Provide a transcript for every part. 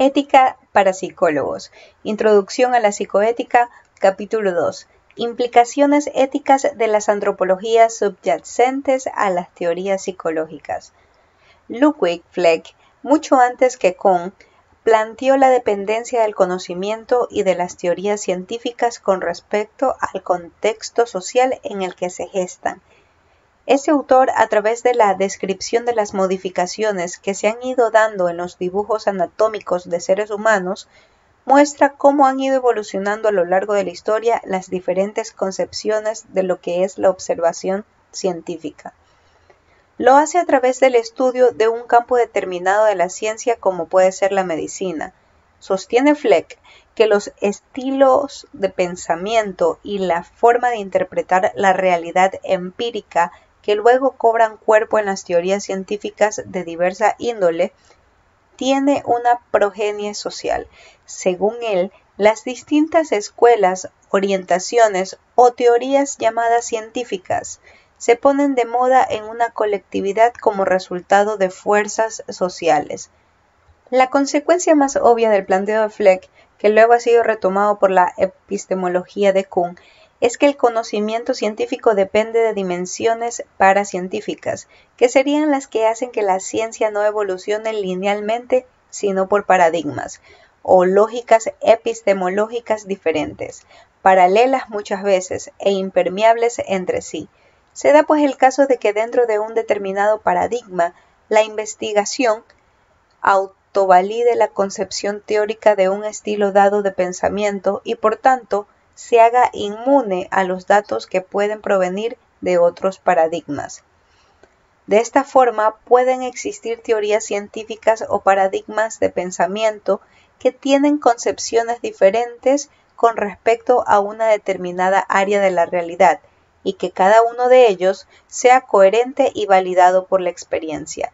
Ética para psicólogos. Introducción a la psicoética, capítulo 2. Implicaciones éticas de las antropologías subyacentes a las teorías psicológicas. Ludwig Fleck, mucho antes que Kuhn, planteó la dependencia del conocimiento y de las teorías científicas con respecto al contexto social en el que se gestan. Este autor, a través de la descripción de las modificaciones que se han ido dando en los dibujos anatómicos de seres humanos, muestra cómo han ido evolucionando a lo largo de la historia las diferentes concepciones de lo que es la observación científica. Lo hace a través del estudio de un campo determinado de la ciencia como puede ser la medicina. Sostiene Fleck que los estilos de pensamiento y la forma de interpretar la realidad empírica que luego cobran cuerpo en las teorías científicas de diversa índole, tiene una progenie social. Según él, las distintas escuelas, orientaciones o teorías llamadas científicas se ponen de moda en una colectividad como resultado de fuerzas sociales. La consecuencia más obvia del planteo de Fleck, que luego ha sido retomado por la epistemología de Kuhn, es que el conocimiento científico depende de dimensiones paracientíficas, que serían las que hacen que la ciencia no evolucione linealmente, sino por paradigmas, o lógicas epistemológicas diferentes, paralelas muchas veces e impermeables entre sí. Se da pues el caso de que dentro de un determinado paradigma, la investigación autovalide la concepción teórica de un estilo dado de pensamiento y por tanto se haga inmune a los datos que pueden provenir de otros paradigmas. De esta forma pueden existir teorías científicas o paradigmas de pensamiento que tienen concepciones diferentes con respecto a una determinada área de la realidad y que cada uno de ellos sea coherente y validado por la experiencia.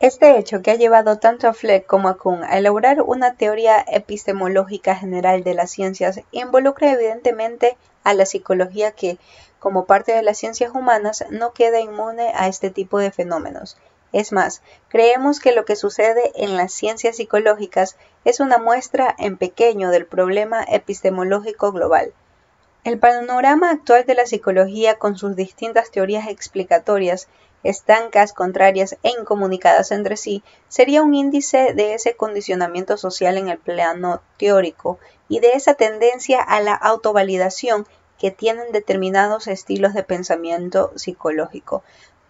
Este hecho que ha llevado tanto a Fleck como a Kuhn a elaborar una teoría epistemológica general de las ciencias involucra evidentemente a la psicología que, como parte de las ciencias humanas, no queda inmune a este tipo de fenómenos. Es más, creemos que lo que sucede en las ciencias psicológicas es una muestra en pequeño del problema epistemológico global. El panorama actual de la psicología con sus distintas teorías explicatorias estancas, contrarias e incomunicadas entre sí, sería un índice de ese condicionamiento social en el plano teórico y de esa tendencia a la autovalidación que tienen determinados estilos de pensamiento psicológico.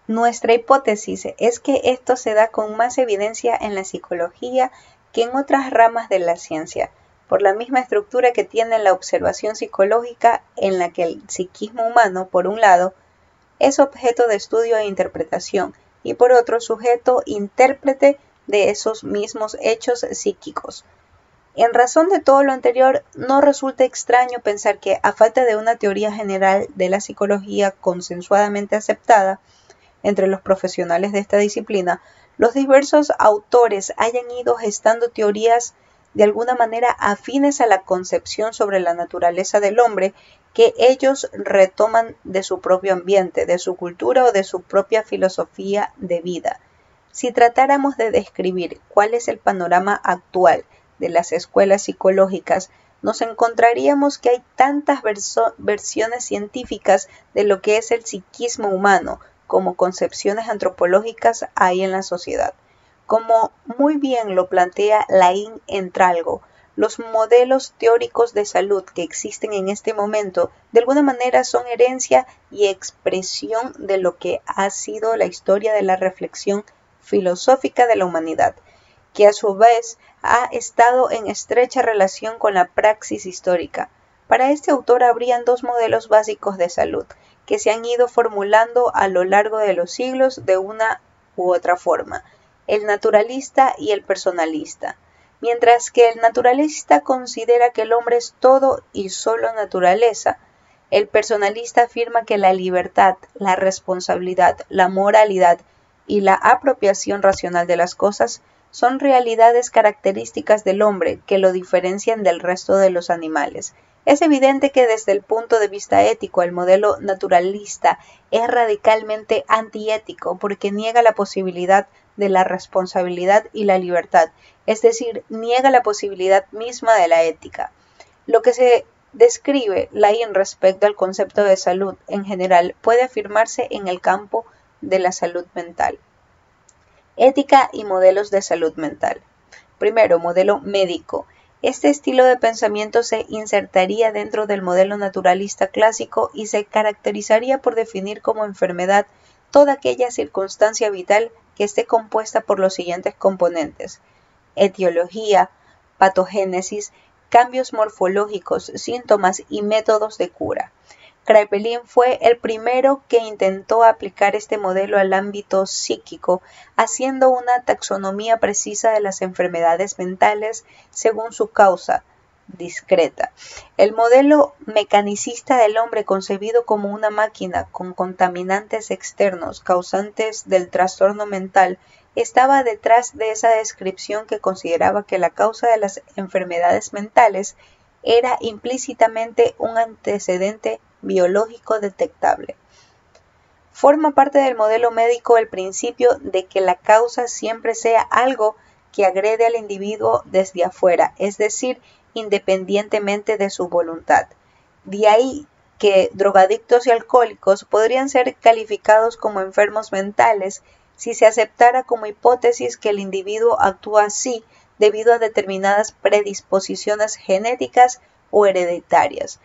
Nuestra hipótesis es que esto se da con más evidencia en la psicología que en otras ramas de la ciencia, por la misma estructura que tiene la observación psicológica en la que el psiquismo humano, por un lado, es objeto de estudio e interpretación, y por otro sujeto intérprete de esos mismos hechos psíquicos. En razón de todo lo anterior, no resulta extraño pensar que, a falta de una teoría general de la psicología consensuadamente aceptada entre los profesionales de esta disciplina, los diversos autores hayan ido gestando teorías de alguna manera afines a la concepción sobre la naturaleza del hombre que ellos retoman de su propio ambiente, de su cultura o de su propia filosofía de vida. Si tratáramos de describir cuál es el panorama actual de las escuelas psicológicas, nos encontraríamos que hay tantas versiones científicas de lo que es el psiquismo humano como concepciones antropológicas hay en la sociedad. Como muy bien lo plantea Laín Entralgo, los modelos teóricos de salud que existen en este momento de alguna manera son herencia y expresión de lo que ha sido la historia de la reflexión filosófica de la humanidad, que a su vez ha estado en estrecha relación con la praxis histórica. Para este autor habrían dos modelos básicos de salud que se han ido formulando a lo largo de los siglos de una u otra forma: el naturalista y el personalista. Mientras que el naturalista considera que el hombre es todo y solo naturaleza, el personalista afirma que la libertad, la responsabilidad, la moralidad y la apropiación racional de las cosas son realidades características del hombre que lo diferencian del resto de los animales. Es evidente que desde el punto de vista ético el modelo naturalista es radicalmente antiético porque niega la posibilidad de la responsabilidad y la libertad, es decir, niega la posibilidad misma de la ética. Lo que se describe Lyon respecto al concepto de salud en general puede afirmarse en el campo de la salud mental. Ética y modelos de salud mental. Primero, modelo médico. Este estilo de pensamiento se insertaría dentro del modelo naturalista clásico y se caracterizaría por definir como enfermedad toda aquella circunstancia vital que esté compuesta por los siguientes componentes: etiología, patogénesis, cambios morfológicos, síntomas y métodos de cura. Kraepelin fue el primero que intentó aplicar este modelo al ámbito psíquico, haciendo una taxonomía precisa de las enfermedades mentales según su causa discreta. El modelo mecanicista del hombre, concebido como una máquina con contaminantes externos causantes del trastorno mental, estaba detrás de esa descripción que consideraba que la causa de las enfermedades mentales era implícitamente un antecedente biológico detectable. Forma parte del modelo médico el principio de que la causa siempre sea algo que agrede al individuo desde afuera, es decir, independientemente de su voluntad. De ahí que drogadictos y alcohólicos podrían ser calificados como enfermos mentales si se aceptara como hipótesis que el individuo actúa así debido a determinadas predisposiciones genéticas o hereditarias.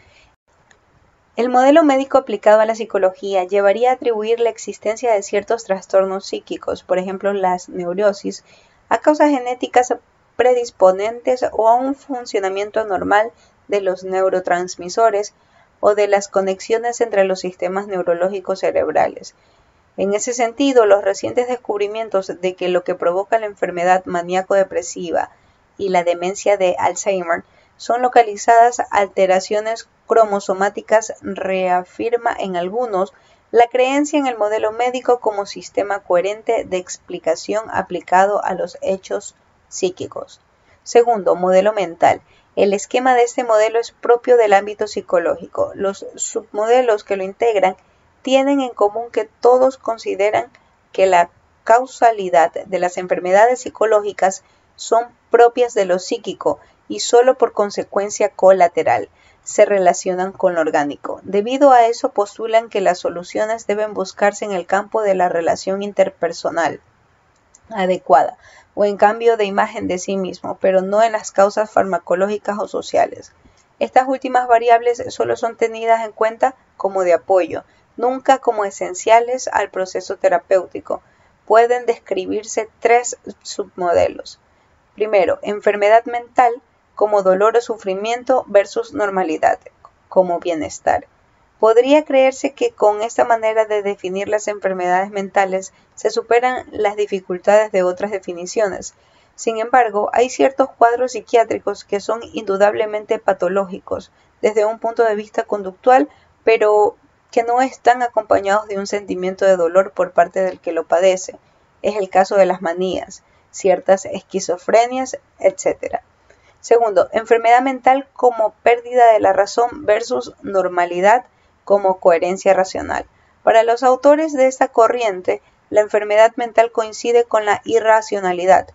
El modelo médico aplicado a la psicología llevaría a atribuir la existencia de ciertos trastornos psíquicos, por ejemplo las neurosis, a causas genéticas predisponentes o a un funcionamiento anormal de los neurotransmisores o de las conexiones entre los sistemas neurológicos cerebrales. En ese sentido, los recientes descubrimientos de que lo que provoca la enfermedad maníaco-depresiva y la demencia de Alzheimer son localizadas alteraciones cromosomáticas reafirma en algunos la creencia en el modelo médico como sistema coherente de explicación aplicado a los hechos psíquicos. Segundo, modelo mental. El esquema de este modelo es propio del ámbito psicológico. Los submodelos que lo integran tienen en común que todos consideran que la causalidad de las enfermedades psicológicas son propias de lo psíquico y solo por consecuencia colateral se relacionan con lo orgánico. Debido a eso postulan que las soluciones deben buscarse en el campo de la relación interpersonal adecuada o en cambio de imagen de sí mismo, pero no en las causas farmacológicas o sociales. Estas últimas variables solo son tenidas en cuenta como de apoyo, nunca como esenciales al proceso terapéutico. Pueden describirse tres submodelos. Primero, enfermedad mental como dolor o sufrimiento versus normalidad como bienestar. Podría creerse que con esta manera de definir las enfermedades mentales se superan las dificultades de otras definiciones. Sin embargo, hay ciertos cuadros psiquiátricos que son indudablemente patológicos desde un punto de vista conductual, pero que no están acompañados de un sentimiento de dolor por parte del que lo padece. Es el caso de las manías, ciertas esquizofrenias, etc. Segundo, enfermedad mental como pérdida de la razón versus normalidad como coherencia racional. Para los autores de esta corriente, la enfermedad mental coincide con la irracionalidad.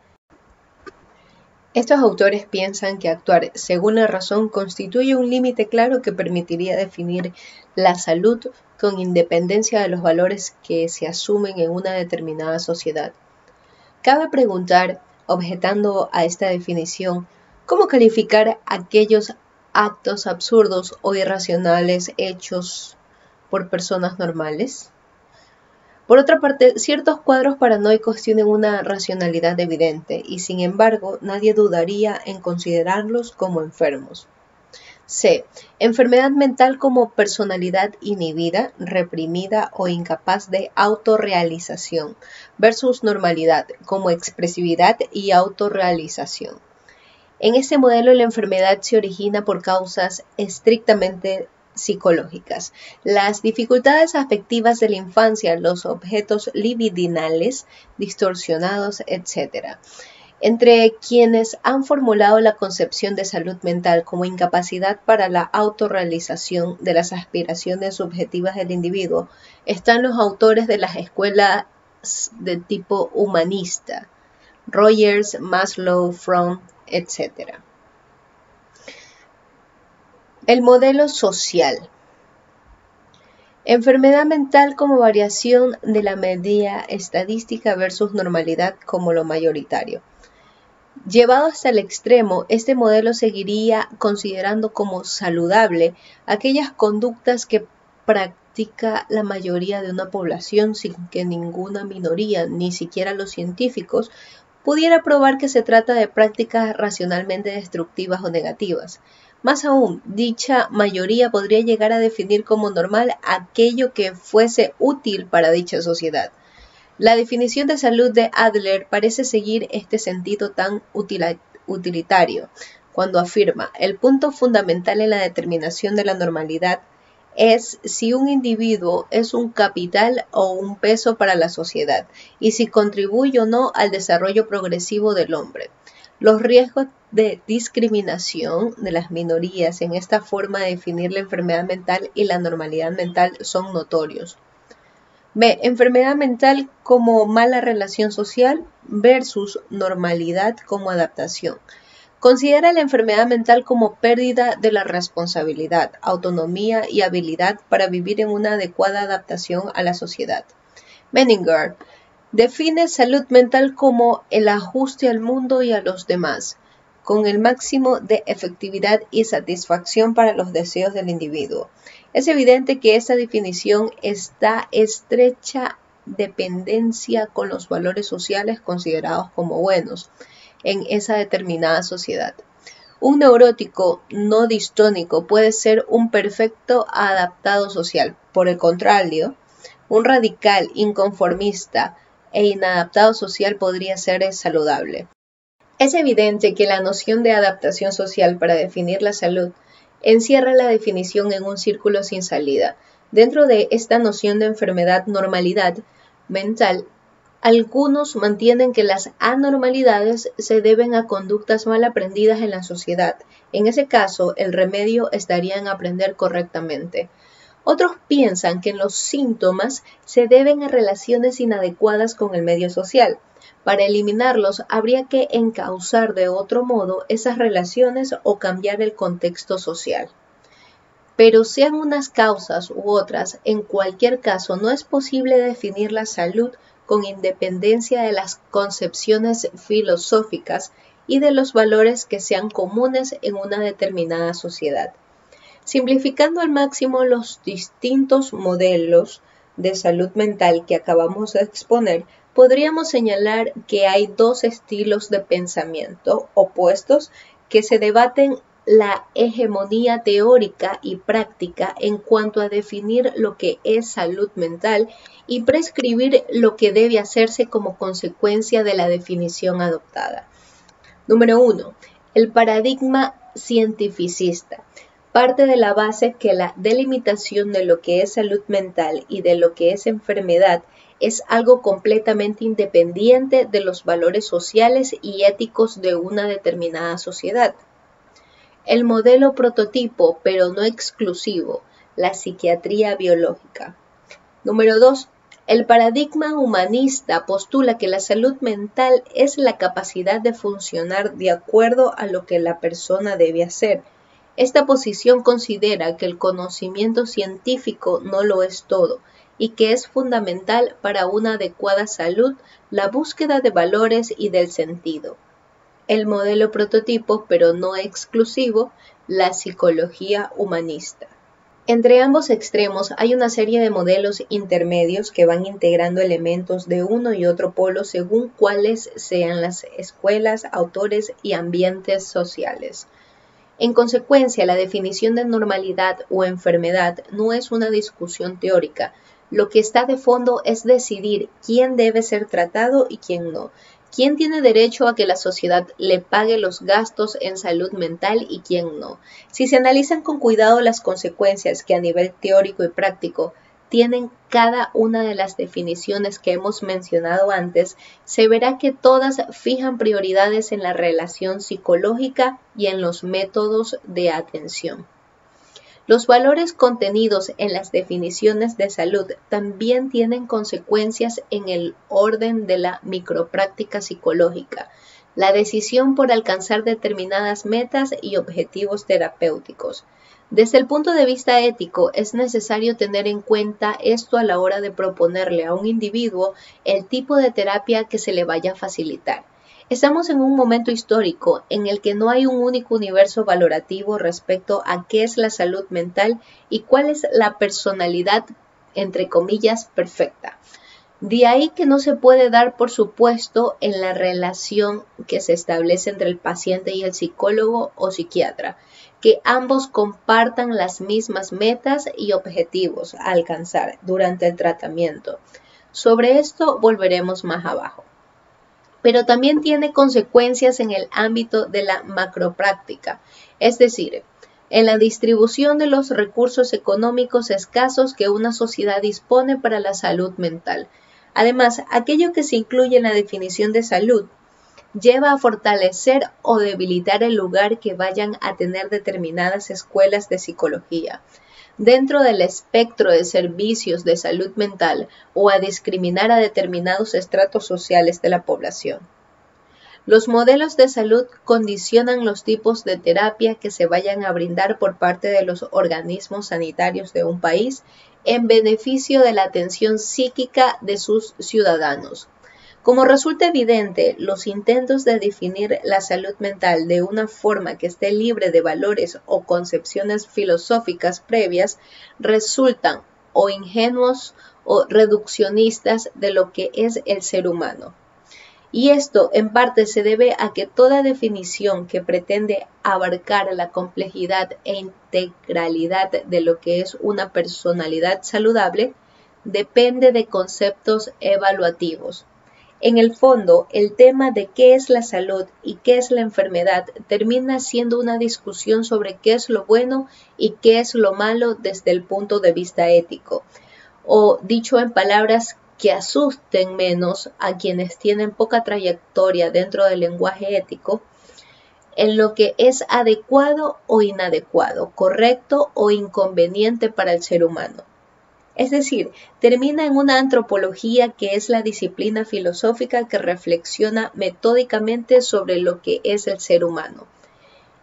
Estos autores piensan que actuar según la razón constituye un límite claro que permitiría definir la salud con independencia de los valores que se asumen en una determinada sociedad. Cabe preguntar, objetando a esta definición, ¿cómo calificar aquellos actos absurdos o irracionales hechos por personas normales? Por otra parte, ciertos cuadros paranoicos tienen una racionalidad evidente y, sin embargo, nadie dudaría en considerarlos como enfermos. C. Enfermedad mental como personalidad inhibida, reprimida o incapaz de autorrealización versus normalidad como expresividad y autorrealización. En este modelo, la enfermedad se origina por causas estrictamente psicológicas. Las dificultades afectivas de la infancia, los objetos libidinales distorsionados, etc. Entre quienes han formulado la concepción de salud mental como incapacidad para la autorrealización de las aspiraciones subjetivas del individuo, están los autores de las escuelas de tipo humanista, Rogers, Maslow, Fromm, etc. El modelo social. Enfermedad mental como variación de la media estadística versus normalidad como lo mayoritario. Llevado hasta el extremo, este modelo seguiría considerando como saludable aquellas conductas que practica la mayoría de una población sin que ninguna minoría, ni siquiera los científicos, pudiera probar que se trata de prácticas racionalmente destructivas o negativas. Más aún, dicha mayoría podría llegar a definir como normal aquello que fuese útil para dicha sociedad. La definición de salud de Adler parece seguir este sentido tan utilitario, cuando afirma: el punto fundamental en la determinación de la normalidad es si un individuo es un capital o un peso para la sociedad, y si contribuye o no al desarrollo progresivo del hombre. Los riesgos de discriminación de las minorías en esta forma de definir la enfermedad mental y la normalidad mental son notorios. B. Enfermedad mental como mala relación social versus normalidad como adaptación. Considera la enfermedad mental como pérdida de la responsabilidad, autonomía y habilidad para vivir en una adecuada adaptación a la sociedad. Menninger define salud mental como el ajuste al mundo y a los demás, con el máximo de efectividad y satisfacción para los deseos del individuo. Es evidente que esta definición está estrecha dependencia con los valores sociales considerados como buenos en esa determinada sociedad. Un neurótico no distónico puede ser un perfecto adaptado social. Por el contrario, un radical, inconformista e inadaptado social podría ser saludable. Es evidente que la noción de adaptación social para definir la salud encierra la definición en un círculo sin salida. Dentro de esta noción de enfermedad normalidad mental, algunos mantienen que las anormalidades se deben a conductas mal aprendidas en la sociedad. En ese caso, el remedio estaría en aprender correctamente. Otros piensan que los síntomas se deben a relaciones inadecuadas con el medio social. Para eliminarlos, habría que encauzar de otro modo esas relaciones o cambiar el contexto social. Pero sean unas causas u otras, en cualquier caso no es posible definir la salud con independencia de las concepciones filosóficas y de los valores que sean comunes en una determinada sociedad. Simplificando al máximo los distintos modelos de salud mental que acabamos de exponer, podríamos señalar que hay dos estilos de pensamiento opuestos que se debaten la hegemonía teórica y práctica en cuanto a definir lo que es salud mental y prescribir lo que debe hacerse como consecuencia de la definición adoptada. Número 1. El paradigma cientificista. Parte de la base que la delimitación de lo que es salud mental y de lo que es enfermedad es algo completamente independiente de los valores sociales y éticos de una determinada sociedad. El modelo prototipo, pero no exclusivo, la psiquiatría biológica. Número 2. El paradigma humanista postula que la salud mental es la capacidad de funcionar de acuerdo a lo que la persona debe hacer. Esta posición considera que el conocimiento científico no lo es todo y que es fundamental para una adecuada salud la búsqueda de valores y del sentido. El modelo prototipo, pero no exclusivo, la psicología humanista. Entre ambos extremos hay una serie de modelos intermedios que van integrando elementos de uno y otro polo según cuáles sean las escuelas, autores y ambientes sociales. En consecuencia, la definición de normalidad o enfermedad no es una discusión teórica. Lo que está de fondo es decidir quién debe ser tratado y quién no. ¿Quién tiene derecho a que la sociedad le pague los gastos en salud mental y quién no? Si se analizan con cuidado las consecuencias que a nivel teórico y práctico tienen cada una de las definiciones que hemos mencionado antes, se verá que todas fijan prioridades en la relación psicológica y en los métodos de atención. Los valores contenidos en las definiciones de salud también tienen consecuencias en el orden de la micropráctica psicológica, la decisión por alcanzar determinadas metas y objetivos terapéuticos. Desde el punto de vista ético, es necesario tener en cuenta esto a la hora de proponerle a un individuo el tipo de terapia que se le vaya a facilitar. Estamos en un momento histórico en el que no hay un único universo valorativo respecto a qué es la salud mental y cuál es la personalidad, entre comillas, perfecta. De ahí que no se puede dar por supuesto en la relación que se establece entre el paciente y el psicólogo o psiquiatra, que ambos compartan las mismas metas y objetivos a alcanzar durante el tratamiento. Sobre esto volveremos más abajo. Pero también tiene consecuencias en el ámbito de la macropráctica, es decir, en la distribución de los recursos económicos escasos que una sociedad dispone para la salud mental. Además, aquello que se incluye en la definición de salud lleva a fortalecer o debilitar el lugar que vayan a tener determinadas escuelas de psicología dentro del espectro de servicios de salud mental o a discriminar a determinados estratos sociales de la población. Los modelos de salud condicionan los tipos de terapia que se vayan a brindar por parte de los organismos sanitarios de un país en beneficio de la atención psíquica de sus ciudadanos. Como resulta evidente, los intentos de definir la salud mental de una forma que esté libre de valores o concepciones filosóficas previas resultan o ingenuos o reduccionistas de lo que es el ser humano. Y esto en parte se debe a que toda definición que pretende abarcar la complejidad e integralidad de lo que es una personalidad saludable depende de conceptos evaluativos. En el fondo, el tema de qué es la salud y qué es la enfermedad termina siendo una discusión sobre qué es lo bueno y qué es lo malo desde el punto de vista ético, o dicho en palabras que asusten menos a quienes tienen poca trayectoria dentro del lenguaje ético, en lo que es adecuado o inadecuado, correcto o inconveniente para el ser humano. Es decir, termina en una antropología que es la disciplina filosófica que reflexiona metódicamente sobre lo que es el ser humano.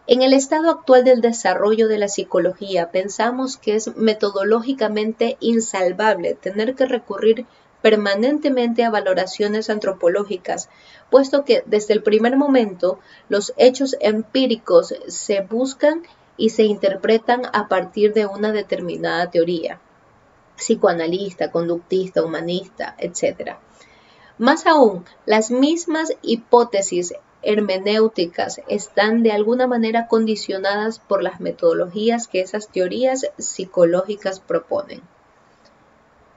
En el estado actual del desarrollo de la psicología, pensamos que es metodológicamente insalvable tener que recurrir permanentemente a valoraciones antropológicas, puesto que desde el primer momento los hechos empíricos se buscan y se interpretan a partir de una determinada teoría psicoanalista, conductista, humanista, etc. Más aún, las mismas hipótesis hermenéuticas están de alguna manera condicionadas por las metodologías que esas teorías psicológicas proponen.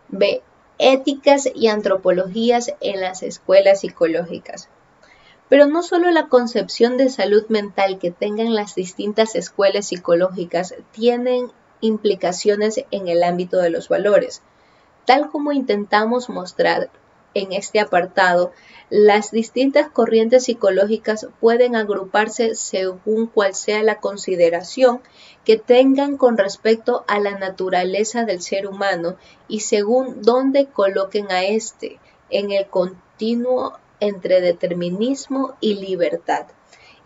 B. Éticas y antropologías en las escuelas psicológicas. Pero no solo la concepción de salud mental que tengan las distintas escuelas psicológicas tienen implicaciones en el ámbito de los valores. Tal como intentamos mostrar en este apartado, las distintas corrientes psicológicas pueden agruparse según cual sea la consideración que tengan con respecto a la naturaleza del ser humano y según dónde coloquen a éste en el continuo entre determinismo y libertad.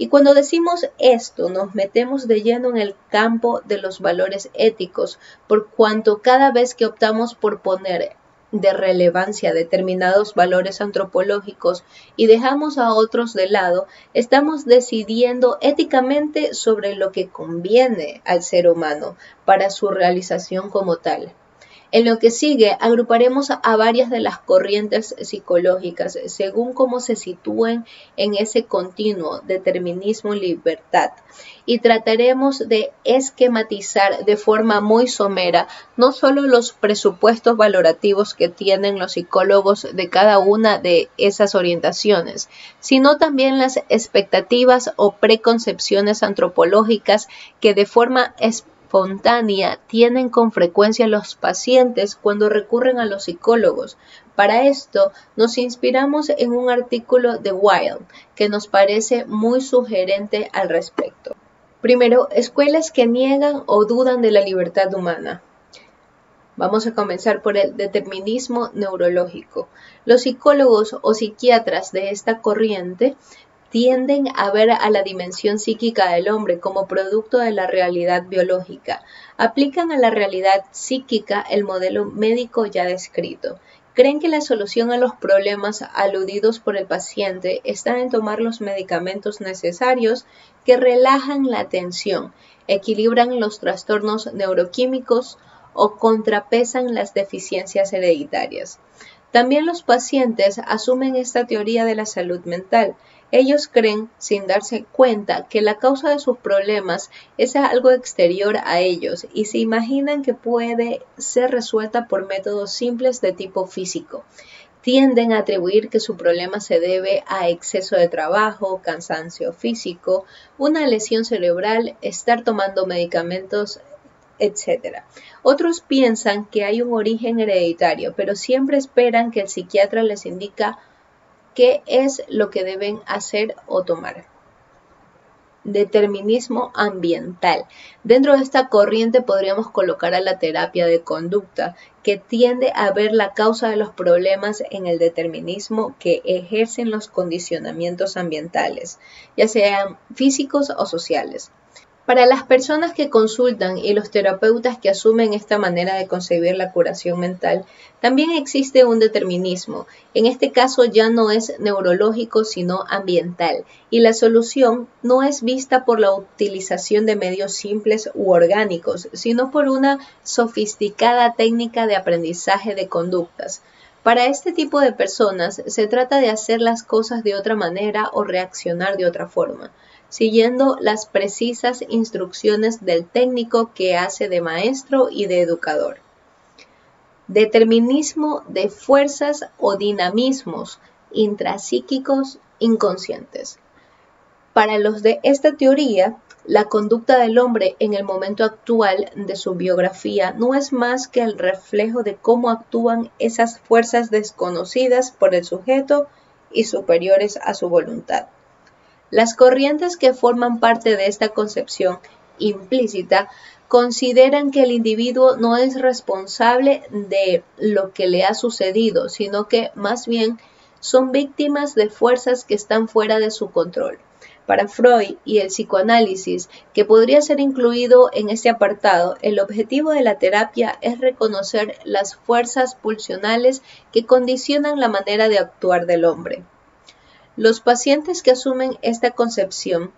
Y cuando decimos esto, nos metemos de lleno en el campo de los valores éticos, por cuanto cada vez que optamos por poner de relevancia determinados valores antropológicos y dejamos a otros de lado, estamos decidiendo éticamente sobre lo que conviene al ser humano para su realización como tal. En lo que sigue, agruparemos a varias de las corrientes psicológicas según cómo se sitúen en ese continuo determinismo-libertad y trataremos de esquematizar de forma muy somera no solo los presupuestos valorativos que tienen los psicólogos de cada una de esas orientaciones, sino también las expectativas o preconcepciones antropológicas que de forma espontánea tienen con frecuencia los pacientes cuando recurren a los psicólogos. Para esto nos inspiramos en un artículo de Wilde que nos parece muy sugerente al respecto. Primero, escuelas que niegan o dudan de la libertad humana. Vamos a comenzar por el determinismo neurológico. Los psicólogos o psiquiatras de esta corriente tienden a ver a la dimensión psíquica del hombre como producto de la realidad biológica. Aplican a la realidad psíquica el modelo médico ya descrito. Creen que la solución a los problemas aludidos por el paciente está en tomar los medicamentos necesarios que relajan la tensión, equilibran los trastornos neuroquímicos o contrapesan las deficiencias hereditarias. También los pacientes asumen esta teoría de la salud mental. Ellos creen, sin darse cuenta, que la causa de sus problemas es algo exterior a ellos y se imaginan que puede ser resuelta por métodos simples de tipo físico. Tienden a atribuir que su problema se debe a exceso de trabajo, cansancio físico, una lesión cerebral, estar tomando medicamentos, etc. Otros piensan que hay un origen hereditario, pero siempre esperan que el psiquiatra les indica qué es lo que deben hacer o tomar. Determinismo ambiental. Dentro de esta corriente podríamos colocar a la terapia de conducta, que tiende a ver la causa de los problemas en el determinismo que ejercen los condicionamientos ambientales, ya sean físicos o sociales. Para las personas que consultan y los terapeutas que asumen esta manera de concebir la curación mental, también existe un determinismo. En este caso ya no es neurológico, sino ambiental, y la solución no es vista por la utilización de medios simples u orgánicos, sino por una sofisticada técnica de aprendizaje de conductas. Para este tipo de personas se trata de hacer las cosas de otra manera o reaccionar de otra forma, siguiendo las precisas instrucciones del técnico que hace de maestro y de educador. Determinismo de fuerzas o dinamismos intrapsíquicos inconscientes. Para los de esta teoría, la conducta del hombre en el momento actual de su biografía no es más que el reflejo de cómo actúan esas fuerzas desconocidas por el sujeto y superiores a su voluntad. Las corrientes que forman parte de esta concepción implícita consideran que el individuo no es responsable de lo que le ha sucedido, sino que más bien son víctimas de fuerzas que están fuera de su control. Para Freud y el psicoanálisis, que podría ser incluido en este apartado, el objetivo de la terapia es reconocer las fuerzas pulsionales que condicionan la manera de actuar del hombre. Los pacientes que asumen esta concepción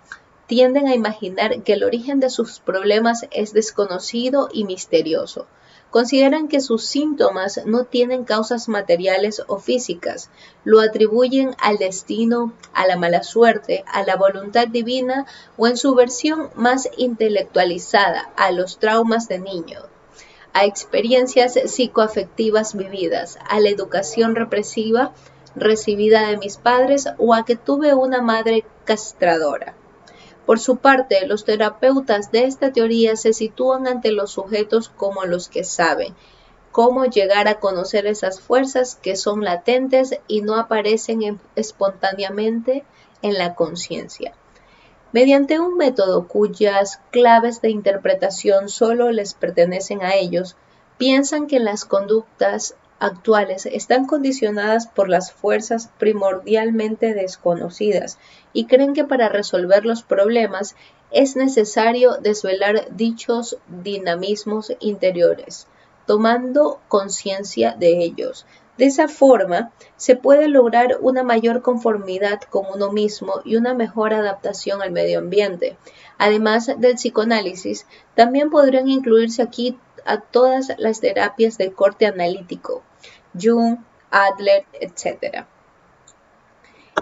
tienden a imaginar que el origen de sus problemas es desconocido y misterioso. Consideran que sus síntomas no tienen causas materiales o físicas, lo atribuyen al destino, a la mala suerte, a la voluntad divina o en su versión más intelectualizada, a los traumas de niño, a experiencias psicoafectivas vividas, a la educación represiva recibida de mis padres o a que tuve una madre castradora. Por su parte, los terapeutas de esta teoría se sitúan ante los sujetos como los que saben cómo llegar a conocer esas fuerzas que son latentes y no aparecen espontáneamente en la conciencia. Mediante un método cuyas claves de interpretación solo les pertenecen a ellos, piensan que las conductas actuales están condicionadas por las fuerzas primordialmente desconocidas y creen que para resolver los problemas es necesario desvelar dichos dinamismos interiores, tomando conciencia de ellos. De esa forma, se puede lograr una mayor conformidad con uno mismo y una mejor adaptación al medio ambiente. Además del psicoanálisis, también podrían incluirse aquí a todas las terapias de corte analítico, Jung, Adler, etc.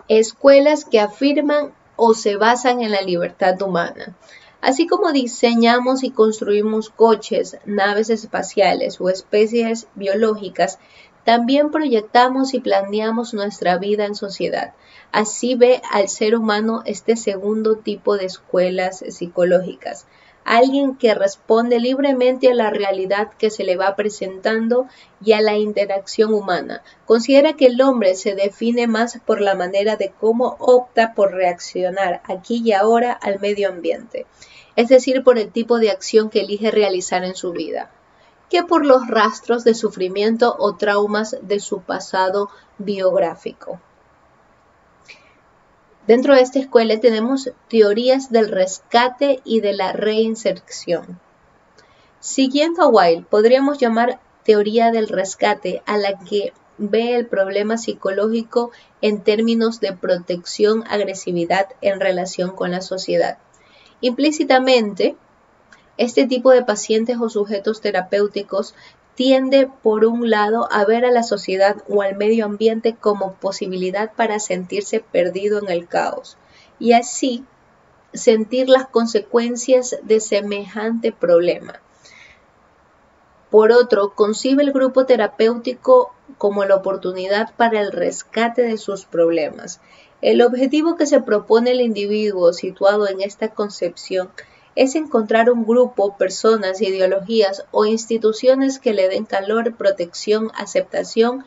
Escuelas que afirman o se basan en la libertad humana. Así como diseñamos y construimos coches, naves espaciales o especies biológicas, también proyectamos y planeamos nuestra vida en sociedad. Así ve al ser humano este segundo tipo de escuelas psicológicas. alguien que responde libremente a la realidad que se le va presentando y a la interacción humana. Considera que el hombre se define más por la manera de cómo opta por reaccionar aquí y ahora al medio ambiente, es decir, por el tipo de acción que elige realizar en su vida, que por los rastros de sufrimiento o traumas de su pasado biográfico. Dentro de esta escuela tenemos teorías del rescate y de la reinserción. Siguiendo a Weil, podríamos llamar teoría del rescate a la que ve el problema psicológico en términos de protección, agresividad en relación con la sociedad. Implícitamente, este tipo de pacientes o sujetos terapéuticos tiende, por un lado, a ver a la sociedad o al medio ambiente como posibilidad para sentirse perdido en el caos y así sentir las consecuencias de semejante problema. Por otro, concibe el grupo terapéutico como la oportunidad para el rescate de sus problemas. El objetivo que se propone el individuo situado en esta concepción es encontrar un grupo, personas, ideologías o instituciones que le den calor, protección, aceptación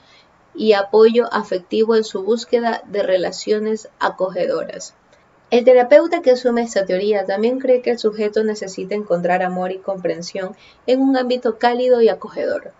y apoyo afectivo en su búsqueda de relaciones acogedoras. El terapeuta que asume esta teoría también cree que el sujeto necesita encontrar amor y comprensión en un ámbito cálido y acogedor.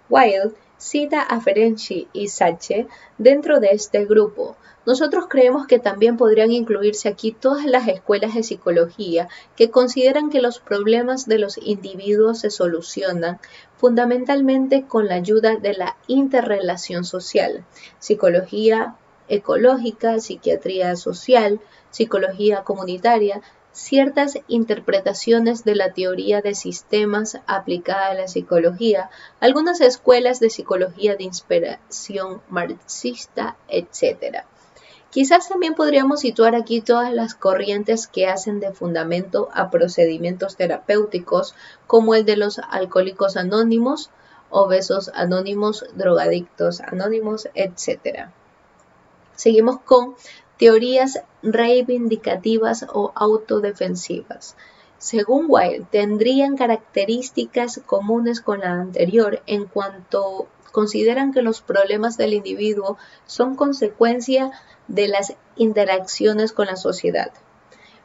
Weil cita a Ferenczi y Sachs dentro de este grupo. Nosotros creemos que también podrían incluirse aquí todas las escuelas de psicología que consideran que los problemas de los individuos se solucionan fundamentalmente con la ayuda de la interrelación social, psicología ecológica, psiquiatría social, psicología comunitaria, ciertas interpretaciones de la teoría de sistemas aplicada a la psicología, algunas escuelas de psicología de inspiración marxista, etc. Quizás también podríamos situar aquí todas las corrientes que hacen de fundamento a procedimientos terapéuticos como el de los alcohólicos anónimos, obesos anónimos, drogadictos anónimos, etc. Seguimos con teorías reivindicativas o autodefensivas. Según Weil, tendrían características comunes con la anterior en cuanto consideran que los problemas del individuo son consecuencia de las interacciones con la sociedad.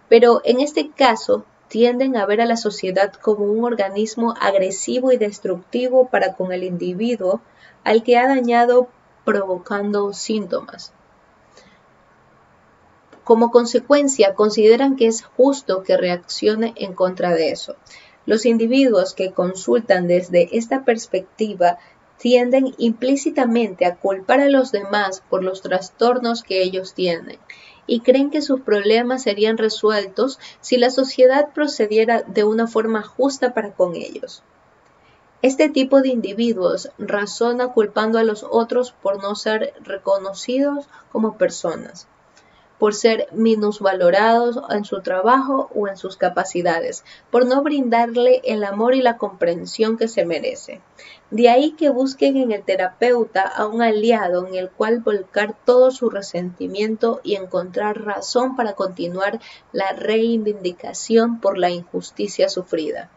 Pero en este caso, tienden a ver a la sociedad como un organismo agresivo y destructivo para con el individuo al que ha dañado provocando síntomas. Como consecuencia, consideran que es justo que reaccione en contra de eso. Los individuos que consultan desde esta perspectiva tienden implícitamente a culpar a los demás por los trastornos que ellos tienen y creen que sus problemas serían resueltos si la sociedad procediera de una forma justa para con ellos. Este tipo de individuos razona culpando a los otros por no ser reconocidos como personas, por ser minusvalorados en su trabajo o en sus capacidades, por no brindarle el amor y la comprensión que se merece. De ahí que busquen en el terapeuta a un aliado en el cual volcar todo su resentimiento y encontrar razón para continuar la reivindicación por la injusticia sufrida.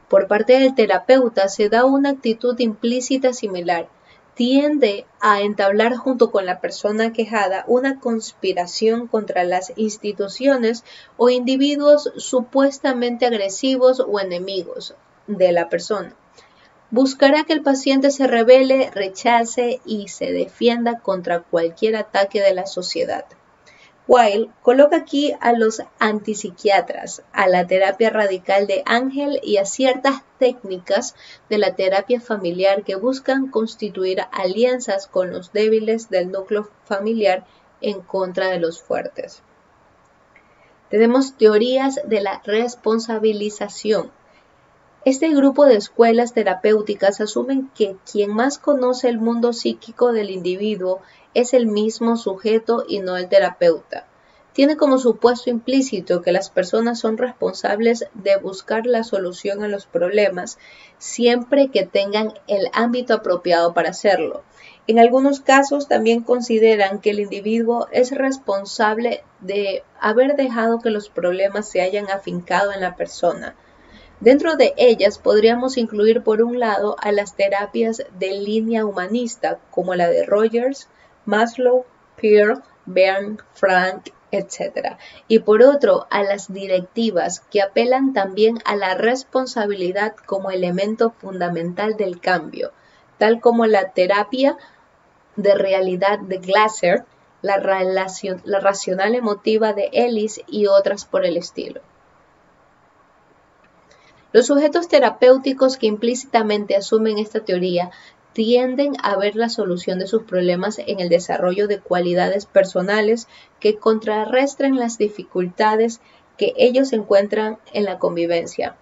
Por parte del terapeuta se da una actitud implícita similar. Tiende a entablar junto con la persona quejada una conspiración contra las instituciones o individuos supuestamente agresivos o enemigos de la persona. Buscará que el paciente se rebele, rechace y se defienda contra cualquier ataque de la sociedad. Weil coloca aquí a los antipsiquiatras, a la terapia radical de Ángel y a ciertas técnicas de la terapia familiar que buscan constituir alianzas con los débiles del núcleo familiar en contra de los fuertes. Tenemos teorías de la responsabilización. Este grupo de escuelas terapéuticas asumen que quien más conoce el mundo psíquico del individuo es el mismo sujeto y no el terapeuta. Tiene como supuesto implícito que las personas son responsables de buscar la solución a los problemas siempre que tengan el ámbito apropiado para hacerlo. En algunos casos también consideran que el individuo es responsable de haber dejado que los problemas se hayan afincado en la persona. Dentro de ellas podríamos incluir por un lado a las terapias de línea humanista como la de Rogers, Maslow, Peirce, Bern, Frank, etc. Y por otro a las directivas que apelan también a la responsabilidad como elemento fundamental del cambio, tal como la terapia de realidad de Glasser, la racional emotiva de Ellis y otras por el estilo. Los sujetos terapéuticos que implícitamente asumen esta teoría tienden a ver la solución de sus problemas en el desarrollo de cualidades personales que contrarresten las dificultades que ellos encuentran en la convivencia.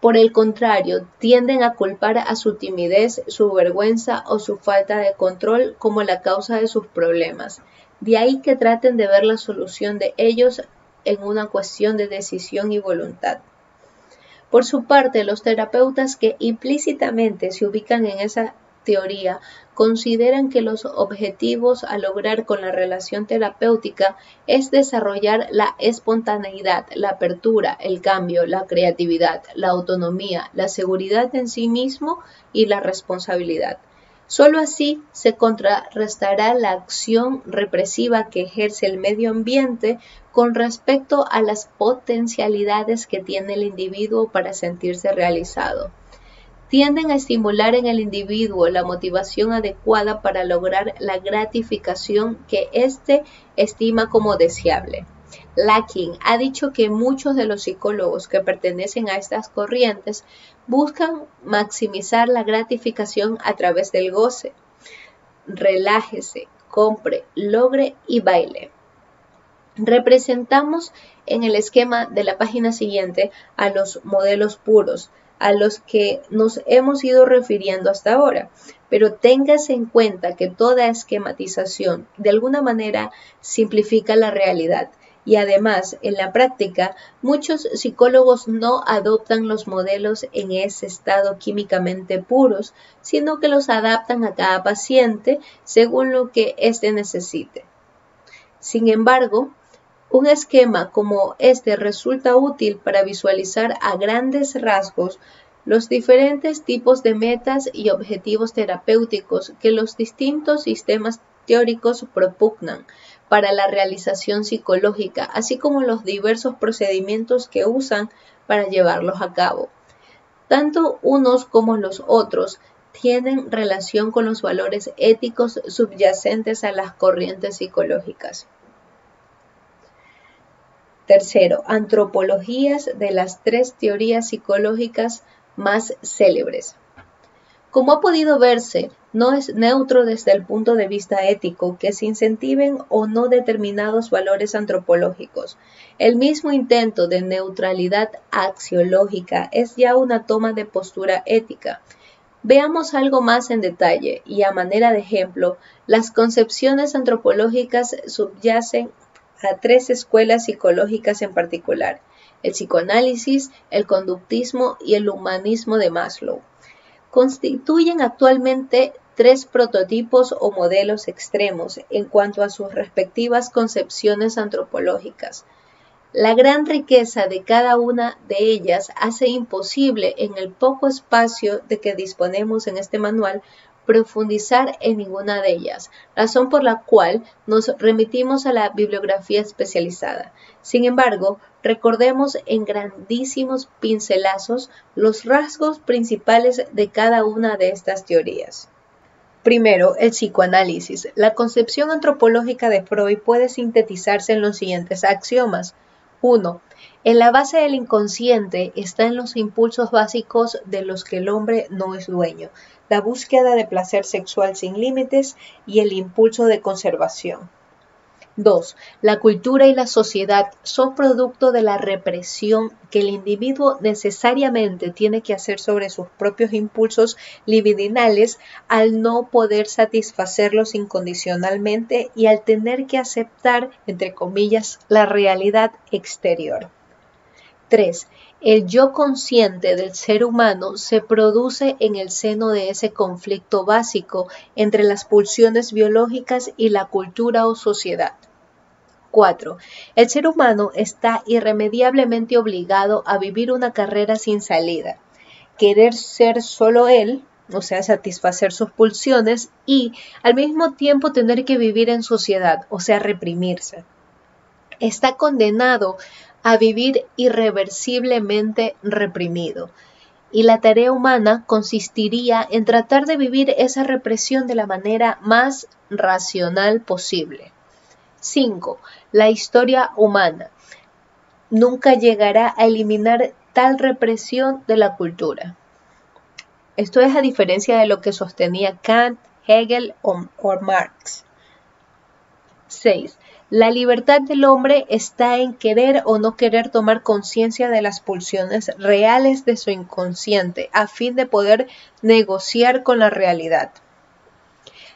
Por el contrario, tienden a culpar a su timidez, su vergüenza o su falta de control como la causa de sus problemas. De ahí que traten de ver la solución de ellos en una cuestión de decisión y voluntad. Por su parte, los terapeutas que implícitamente se ubican en esa teoría consideran que los objetivos a lograr con la relación terapéutica es desarrollar la espontaneidad, la apertura, el cambio, la creatividad, la autonomía, la seguridad en sí mismo y la responsabilidad. Solo así se contrarrestará la acción represiva que ejerce el medio ambiente con respecto a las potencialidades que tiene el individuo para sentirse realizado. Tienden a estimular en el individuo la motivación adecuada para lograr la gratificación que éste estima como deseable. Lakin ha dicho que muchos de los psicólogos que pertenecen a estas corrientes buscan maximizar la gratificación a través del goce. Relájese, compre, logre y baile. Representamos en el esquema de la página siguiente a los modelos puros, a los que nos hemos ido refiriendo hasta ahora, pero téngase en cuenta que toda esquematización de alguna manera simplifica la realidad y además en la práctica muchos psicólogos no adoptan los modelos en ese estado químicamente puros, sino que los adaptan a cada paciente según lo que éste necesite. Sin embargo, un esquema como este resulta útil para visualizar a grandes rasgos los diferentes tipos de metas y objetivos terapéuticos que los distintos sistemas teóricos propugnan para la realización psicológica, así como los diversos procedimientos que usan para llevarlos a cabo. Tanto unos como los otros tienen relación con los valores éticos subyacentes a las corrientes psicológicas. Tercero, antropologías de las tres teorías psicológicas más célebres. Como ha podido verse, no es neutro desde el punto de vista ético que se incentiven o no determinados valores antropológicos. El mismo intento de neutralidad axiológica es ya una toma de postura ética. Veamos algo más en detalle y a manera de ejemplo, las concepciones antropológicas subyacen a tres escuelas psicológicas en particular: el psicoanálisis, el conductismo y el humanismo de Maslow. Constituyen actualmente tres prototipos o modelos extremos en cuanto a sus respectivas concepciones antropológicas. La gran riqueza de cada una de ellas hace imposible, en el poco espacio de que disponemos en este manual, profundizar en ninguna de ellas, razón por la cual nos remitimos a la bibliografía especializada. Sin embargo, recordemos en grandísimos pincelazos los rasgos principales de cada una de estas teorías. Primero, el psicoanálisis. La concepción antropológica de Freud puede sintetizarse en los siguientes axiomas. 1. En la base del inconsciente están los impulsos básicos de los que el hombre no es dueño, la búsqueda de placer sexual sin límites y el impulso de conservación. 2. La cultura y la sociedad son producto de la represión que el individuo necesariamente tiene que hacer sobre sus propios impulsos libidinales al no poder satisfacerlos incondicionalmente y al tener que aceptar, entre comillas, la realidad exterior. 3. El yo consciente del ser humano se produce en el seno de ese conflicto básico entre las pulsiones biológicas y la cultura o sociedad. 4. El ser humano está irremediablemente obligado a vivir una carrera sin salida, querer ser solo él, o sea, satisfacer sus pulsiones y al mismo tiempo tener que vivir en sociedad, o sea, reprimirse. Está condenado a vivir irreversiblemente reprimido. Y la tarea humana consistiría en tratar de vivir esa represión de la manera más racional posible. 5. La historia humana nunca llegará a eliminar tal represión de la cultura. Esto es a diferencia de lo que sostenía Kant, Hegel o Marx. 6. La libertad del hombre está en querer o no querer tomar conciencia de las pulsiones reales de su inconsciente a fin de poder negociar con la realidad.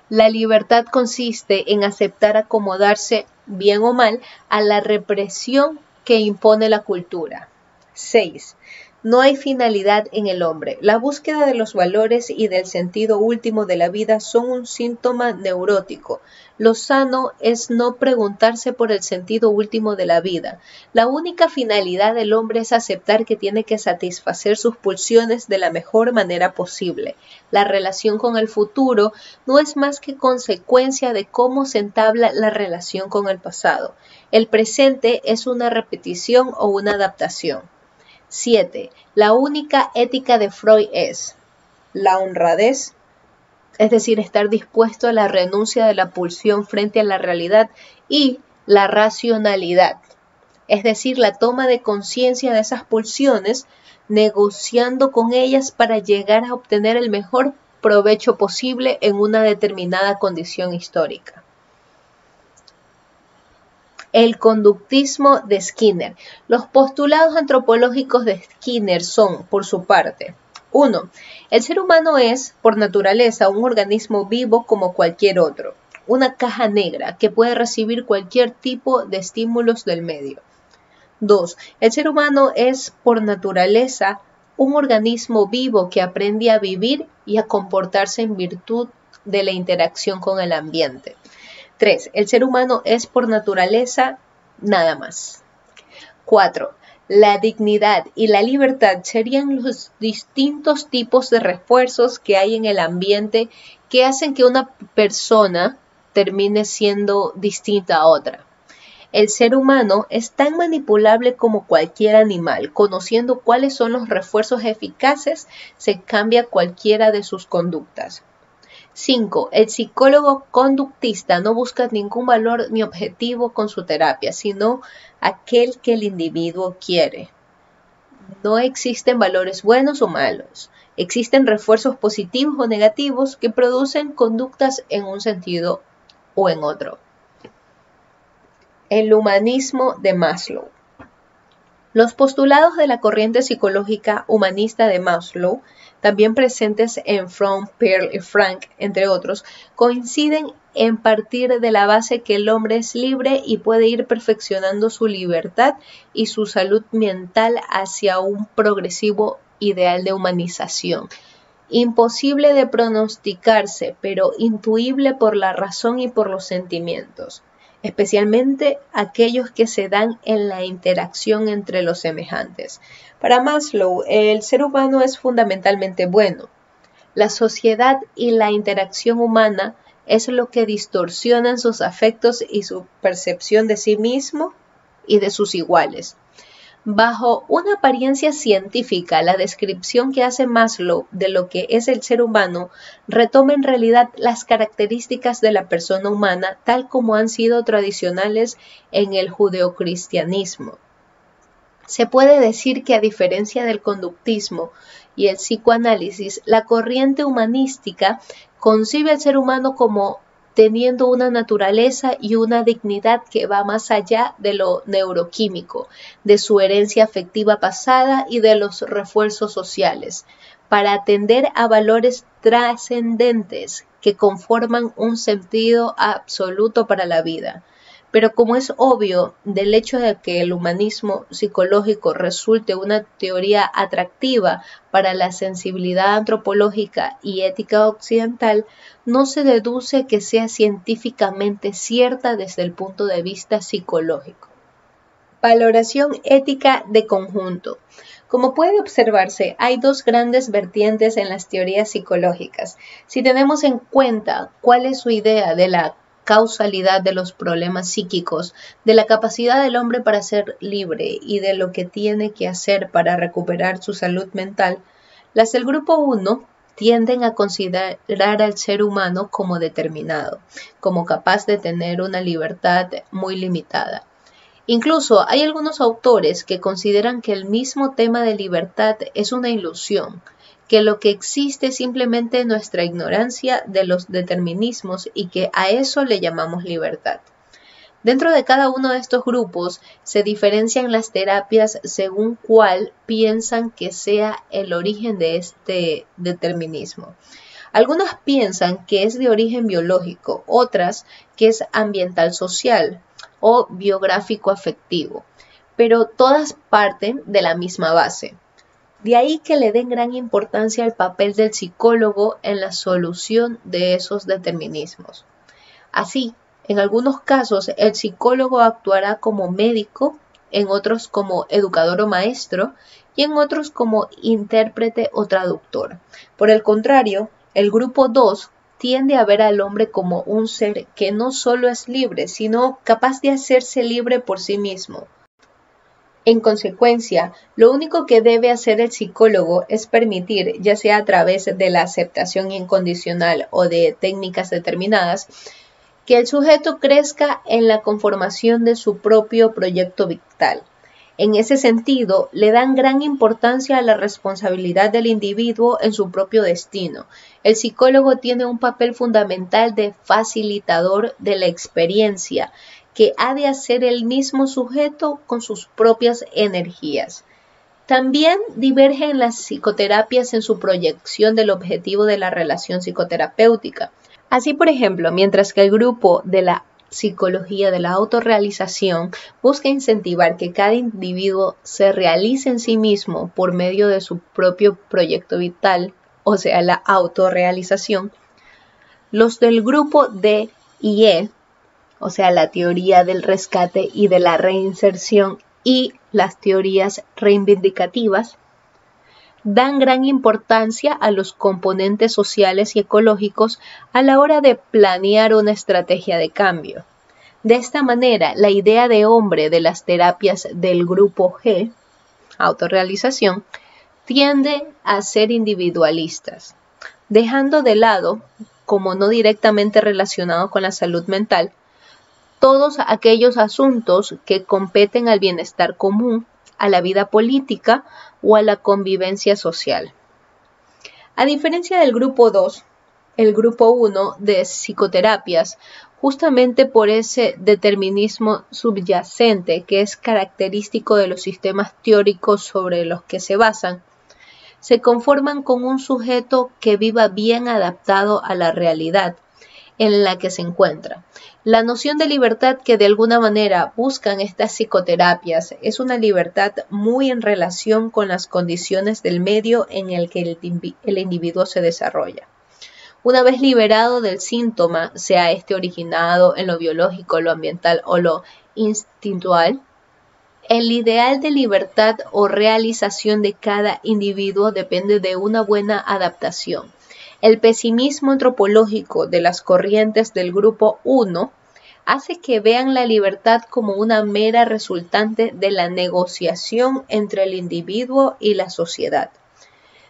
La libertad consiste en aceptar acomodarse, bien o mal, a la represión que impone la cultura. 6. No hay finalidad en el hombre. La búsqueda de los valores y del sentido último de la vida son un síntoma neurótico. Lo sano es no preguntarse por el sentido último de la vida. La única finalidad del hombre es aceptar que tiene que satisfacer sus pulsiones de la mejor manera posible. La relación con el futuro no es más que consecuencia de cómo se entabla la relación con el pasado. El presente es una repetición o una adaptación. 7. La única ética de Freud es la honradez, es decir, estar dispuesto a la renuncia de la pulsión frente a la realidad, y la racionalidad, es decir, la toma de conciencia de esas pulsiones, negociando con ellas para llegar a obtener el mejor provecho posible en una determinada condición histórica. El conductismo de Skinner. Los postulados antropológicos de Skinner son, por su parte, 1. El ser humano es, por naturaleza, un organismo vivo como cualquier otro, una caja negra que puede recibir cualquier tipo de estímulos del medio. 2. El ser humano es, por naturaleza, un organismo vivo que aprende a vivir y a comportarse en virtud de la interacción con el ambiente. 3. El ser humano es por naturaleza nada más. 4. La dignidad y la libertad serían los distintos tipos de refuerzos que hay en el ambiente que hacen que una persona termine siendo distinta a otra. El ser humano es tan manipulable como cualquier animal. Conociendo cuáles son los refuerzos eficaces, se cambia cualquiera de sus conductas. 5. El psicólogo conductista no busca ningún valor ni objetivo con su terapia, sino aquel que el individuo quiere. No existen valores buenos o malos. Existen refuerzos positivos o negativos que producen conductas en un sentido o en otro. El humanismo de Maslow. Los postulados de la corriente psicológica humanista de Maslow, también presentes en Fromm, Pearl y Frank, entre otros, coinciden en partir de la base que el hombre es libre y puede ir perfeccionando su libertad y su salud mental hacia un progresivo ideal de humanización. Imposible de pronosticarse, pero intuible por la razón y por los sentimientos, especialmente aquellos que se dan en la interacción entre los semejantes. Para Maslow, el ser humano es fundamentalmente bueno. La sociedad y la interacción humana es lo que distorsionan sus afectos y su percepción de sí mismo y de sus iguales. Bajo una apariencia científica, la descripción que hace Maslow de lo que es el ser humano retoma en realidad las características de la persona humana tal como han sido tradicionales en el judeocristianismo. Se puede decir que a diferencia del conductismo y el psicoanálisis, la corriente humanística concibe al ser humano como teniendo una naturaleza y una dignidad que va más allá de lo neuroquímico, de su herencia afectiva pasada y de los refuerzos sociales, para atender a valores trascendentes que conforman un sentido absoluto para la vida. Pero como es obvio, del hecho de que el humanismo psicológico resulte una teoría atractiva para la sensibilidad antropológica y ética occidental, no se deduce que sea científicamente cierta desde el punto de vista psicológico. Valoración ética de conjunto. Como puede observarse, hay dos grandes vertientes en las teorías psicológicas. Si tenemos en cuenta cuál es su idea de la causalidad de los problemas psíquicos, de la capacidad del hombre para ser libre y de lo que tiene que hacer para recuperar su salud mental, las del grupo 1 tienden a considerar al ser humano como determinado, como capaz de tener una libertad muy limitada. Incluso hay algunos autores que consideran que el mismo tema de libertad es una ilusión, que lo que existe es simplemente nuestra ignorancia de los determinismos y que a eso le llamamos libertad. Dentro de cada uno de estos grupos se diferencian las terapias según cuál piensan que sea el origen de este determinismo. Algunas piensan que es de origen biológico, otras que es ambiental social o biográfico afectivo, pero todas parten de la misma base. De ahí que le den gran importancia al papel del psicólogo en la solución de esos determinismos. Así, en algunos casos el psicólogo actuará como médico, en otros como educador o maestro y en otros como intérprete o traductor. Por el contrario, el grupo 2 tiende a ver al hombre como un ser que no solo es libre, sino capaz de hacerse libre por sí mismo. En consecuencia, lo único que debe hacer el psicólogo es permitir, ya sea a través de la aceptación incondicional o de técnicas determinadas, que el sujeto crezca en la conformación de su propio proyecto vital. En ese sentido, le dan gran importancia a la responsabilidad del individuo en su propio destino. El psicólogo tiene un papel fundamental de facilitador de la experiencia, que ha de hacer el mismo sujeto con sus propias energías. También divergen las psicoterapias en su proyección del objetivo de la relación psicoterapéutica. Así, por ejemplo, mientras que el grupo de la psicología de la autorrealización busca incentivar que cada individuo se realice en sí mismo por medio de su propio proyecto vital, o sea, la autorrealización, los del grupo D y E, o sea, la teoría del rescate y de la reinserción y las teorías reivindicativas, dan gran importancia a los componentes sociales y ecológicos a la hora de planear una estrategia de cambio. De esta manera, la idea de hombre de las terapias del grupo G, autorrealización, tiende a ser individualistas, dejando de lado, como no directamente relacionado con la salud mental, todos aquellos asuntos que competen al bienestar común, a la vida política o a la convivencia social. A diferencia del grupo 2, el grupo 1 de psicoterapias, justamente por ese determinismo subyacente que es característico de los sistemas teóricos sobre los que se basan, se conforman con un sujeto que viva bien adaptado a la realidad en la que se encuentra. La noción de libertad que de alguna manera buscan estas psicoterapias es una libertad muy en relación con las condiciones del medio en el que el individuo se desarrolla. Una vez liberado del síntoma, sea este originado en lo biológico, lo ambiental o lo instintual, el ideal de libertad o realización de cada individuo depende de una buena adaptación. El pesimismo antropológico de las corrientes del grupo 1 hace que vean la libertad como una mera resultante de la negociación entre el individuo y la sociedad.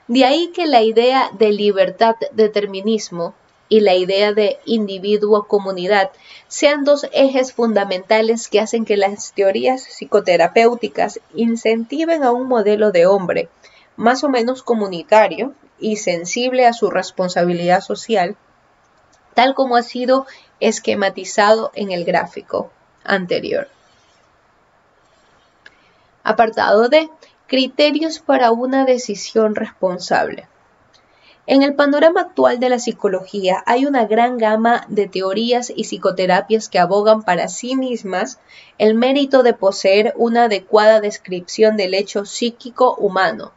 De ahí que la idea de libertad-determinismo y la idea de individuo-comunidad sean dos ejes fundamentales que hacen que las teorías psicoterapéuticas incentiven a un modelo de hombre más o menos comunitario y sensible a su responsabilidad social, tal como ha sido esquematizado en el gráfico anterior. Apartado D. Criterios para una decisión responsable. En el panorama actual de la psicología hay una gran gama de teorías y psicoterapias que abogan para sí mismas el mérito de poseer una adecuada descripción del hecho psíquico humano,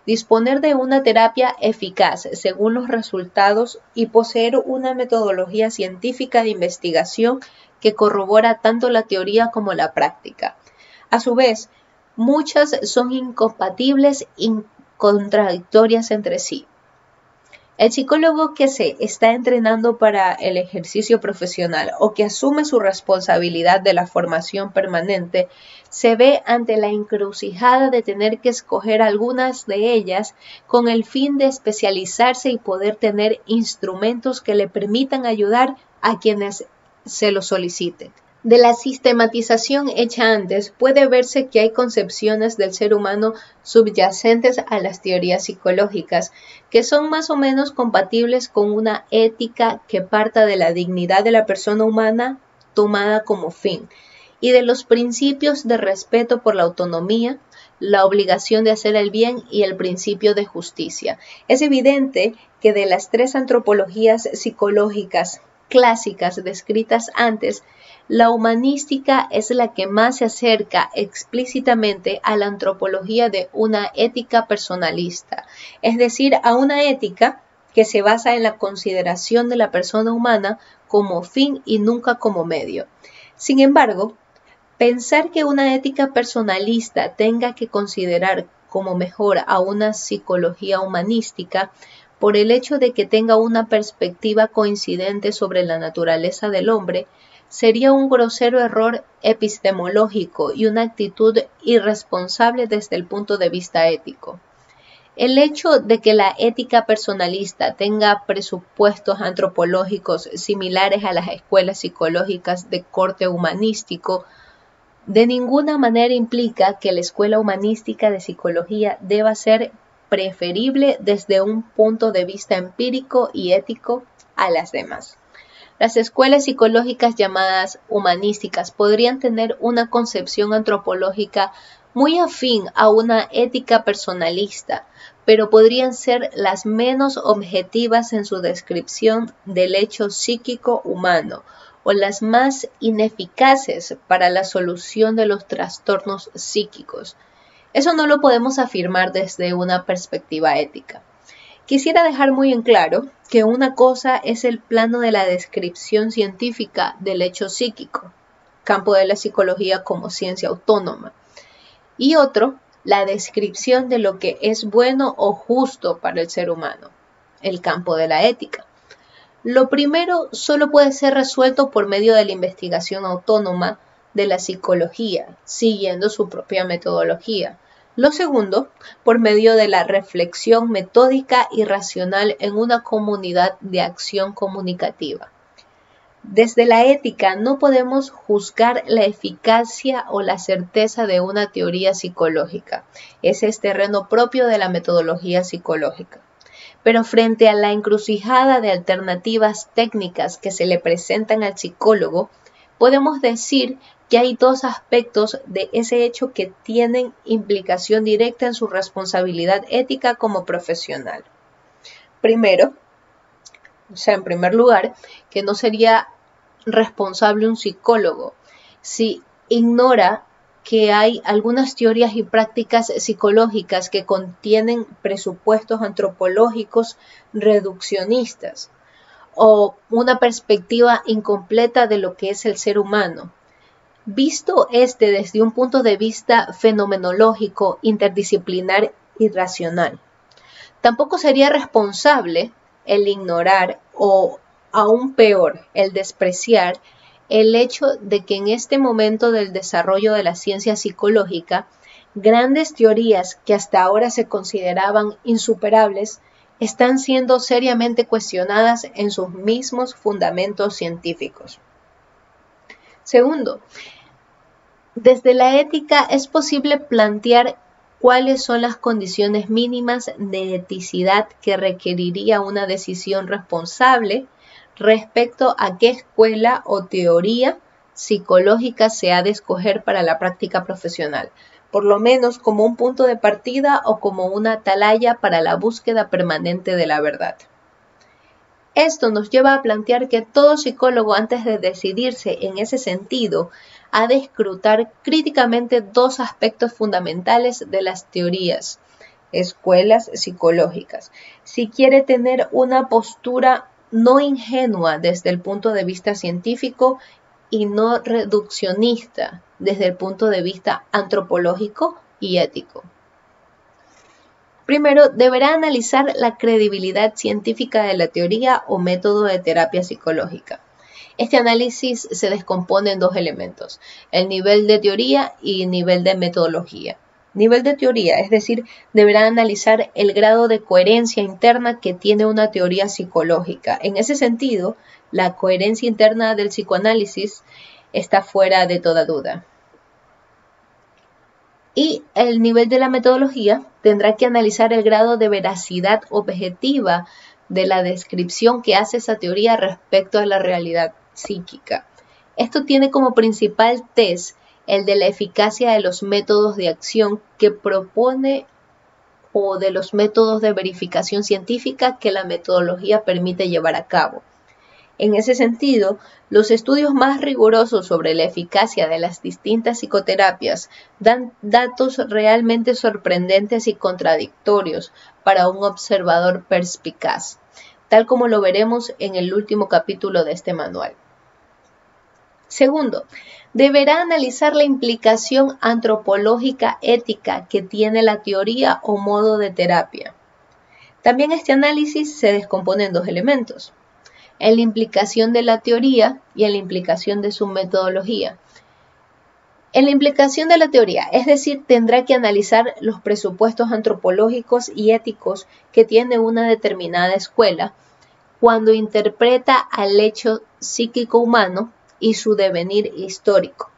disponer de una terapia eficaz según los resultados y poseer una metodología científica de investigación que corrobora tanto la teoría como la práctica. A su vez, muchas son incompatibles y contradictorias entre sí. El psicólogo que se está entrenando para el ejercicio profesional o que asume su responsabilidad de la formación permanente se ve ante la encrucijada de tener que escoger algunas de ellas con el fin de especializarse y poder tener instrumentos que le permitan ayudar a quienes se lo soliciten. De la sistematización hecha antes puede verse que hay concepciones del ser humano subyacentes a las teorías psicológicas que son más o menos compatibles con una ética que parta de la dignidad de la persona humana tomada como fin y de los principios de respeto por la autonomía, la obligación de hacer el bien y el principio de justicia. Es evidente que de las tres antropologías psicológicas clásicas descritas antes, la humanística es la que más se acerca explícitamente a la antropología de una ética personalista, es decir, a una ética que se basa en la consideración de la persona humana como fin y nunca como medio. Sin embargo, pensar que una ética personalista tenga que considerar como mejor a una psicología humanística por el hecho de que tenga una perspectiva coincidente sobre la naturaleza del hombre, sería un grosero error epistemológico y una actitud irresponsable desde el punto de vista ético. El hecho de que la ética personalista tenga presupuestos antropológicos similares a las escuelas psicológicas de corte humanístico de ninguna manera implica que la escuela humanística de psicología deba ser preferible desde un punto de vista empírico y ético a las demás. Las escuelas psicológicas llamadas humanísticas podrían tener una concepción antropológica muy afín a una ética personalista, pero podrían ser las menos objetivas en su descripción del hecho psíquico humano o las más ineficaces para la solución de los trastornos psíquicos. Eso no lo podemos afirmar desde una perspectiva ética. Quisiera dejar muy en claro que una cosa es el plano de la descripción científica del hecho psíquico, campo de la psicología como ciencia autónoma, y otro, la descripción de lo que es bueno o justo para el ser humano, el campo de la ética. Lo primero solo puede ser resuelto por medio de la investigación autónoma de la psicología, siguiendo su propia metodología. Lo segundo, por medio de la reflexión metódica y racional en una comunidad de acción comunicativa. Desde la ética no podemos juzgar la eficacia o la certeza de una teoría psicológica. Ese es terreno propio de la metodología psicológica. Pero frente a la encrucijada de alternativas técnicas que se le presentan al psicólogo, podemos decir que hay dos aspectos de ese hecho que tienen implicación directa en su responsabilidad ética como profesional. Primero, en primer lugar, que no sería responsable un psicólogo si ignora que hay algunas teorías y prácticas psicológicas que contienen presupuestos antropológicos reduccionistas o una perspectiva incompleta de lo que es el ser humano. Visto desde un punto de vista fenomenológico, interdisciplinar y racional. Tampoco sería responsable el ignorar o, aún peor, el despreciar el hecho de que en este momento del desarrollo de la ciencia psicológica, grandes teorías que hasta ahora se consideraban insuperables están siendo seriamente cuestionadas en sus mismos fundamentos científicos. Segundo, desde la ética es posible plantear cuáles son las condiciones mínimas de eticidad que requeriría una decisión responsable respecto a qué escuela o teoría psicológica se ha de escoger para la práctica profesional. por lo menos como un punto de partida o como una atalaya para la búsqueda permanente de la verdad. Esto nos lleva a plantear que todo psicólogo, antes de decidirse en ese sentido, ha de escrutar críticamente dos aspectos fundamentales de las teorías, escuelas psicológicas, si quiere tener una postura no ingenua desde el punto de vista científico y no reduccionista desde el punto de vista antropológico y ético. Primero, deberá analizar la credibilidad científica de la teoría o método de terapia psicológica. Este análisis se descompone en dos elementos, el nivel de teoría y el nivel de metodología. Nivel de teoría, es decir, deberá analizar el grado de coherencia interna que tiene una teoría psicológica. En ese sentido, la coherencia interna del psicoanálisis está fuera de toda duda. Y el nivel de la metodología tendrá que analizar el grado de veracidad objetiva de la descripción que hace esa teoría respecto a la realidad psíquica. Esto tiene como principal test el de la eficacia de los métodos de acción que propone o de los métodos de verificación científica que la metodología permite llevar a cabo. En ese sentido, los estudios más rigurosos sobre la eficacia de las distintas psicoterapias dan datos realmente sorprendentes y contradictorios para un observador perspicaz, tal como lo veremos en el último capítulo de este manual. Segundo, deberá analizar la implicación antropológica ética que tiene la teoría o modo de terapia. También este análisis se descompone en dos elementos, en la implicación de la teoría y en la implicación de su metodología. En la implicación de la teoría, es decir, tendrá que analizar los presupuestos antropológicos y éticos que tiene una determinada escuela cuando interpreta al hecho psíquico humano y su devenir histórico.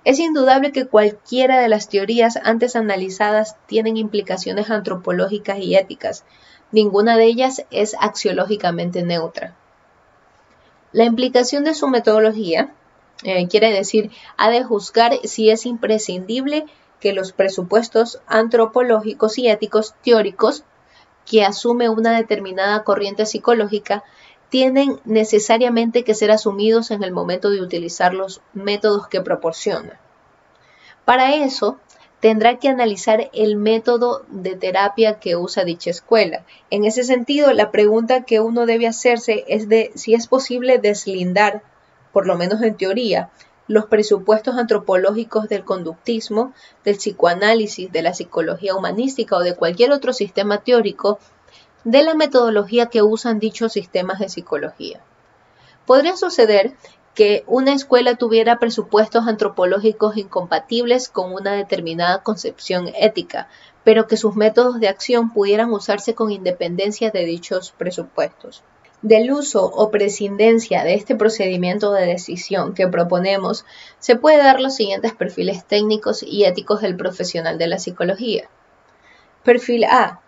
Es indudable que cualquiera de las teorías antes analizadas tienen implicaciones antropológicas y éticas. Ninguna de ellas es axiológicamente neutra. La implicación de su metodología, quiere decir, ha de juzgar si es imprescindible que los presupuestos antropológicos y éticos teóricos que asume una determinada corriente psicológica tienen necesariamente que ser asumidos en el momento de utilizar los métodos que proporciona. Para eso, tendrá que analizar el método de terapia que usa dicha escuela. En ese sentido, la pregunta que uno debe hacerse es de si es posible deslindar, por lo menos en teoría, los presupuestos antropológicos del conductismo, del psicoanálisis, de la psicología humanística o de cualquier otro sistema teórico de la metodología que usan dichos sistemas de psicología. Podría suceder que una escuela tuviera presupuestos antropológicos incompatibles con una determinada concepción ética, pero que sus métodos de acción pudieran usarse con independencia de dichos presupuestos. Del uso o prescindencia de este procedimiento de decisión que proponemos, se puede dar los siguientes perfiles técnicos y éticos del profesional de la psicología. Perfil A.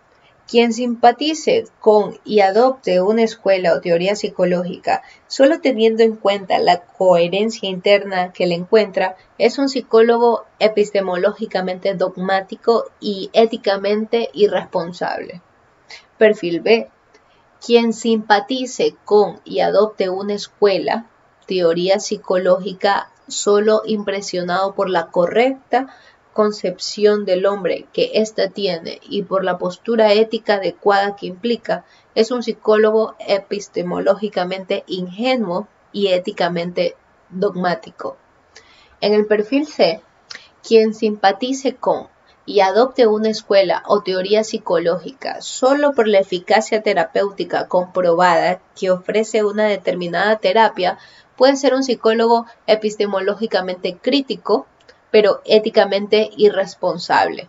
Quien simpatice con y adopte una escuela o teoría psicológica solo teniendo en cuenta la coherencia interna que le encuentra, es un psicólogo epistemológicamente dogmático y éticamente irresponsable. Perfil B. Quien simpatice con y adopte una escuela, teoría psicológica solo impresionado por la correcta concepción del hombre que ésta tiene y por la postura ética adecuada que implica, es un psicólogo epistemológicamente ingenuo y éticamente dogmático. En el perfil C, quien simpatice con y adopte una escuela o teoría psicológica solo por la eficacia terapéutica comprobada que ofrece una determinada terapia, puede ser un psicólogo epistemológicamente crítico, pero éticamente irresponsable.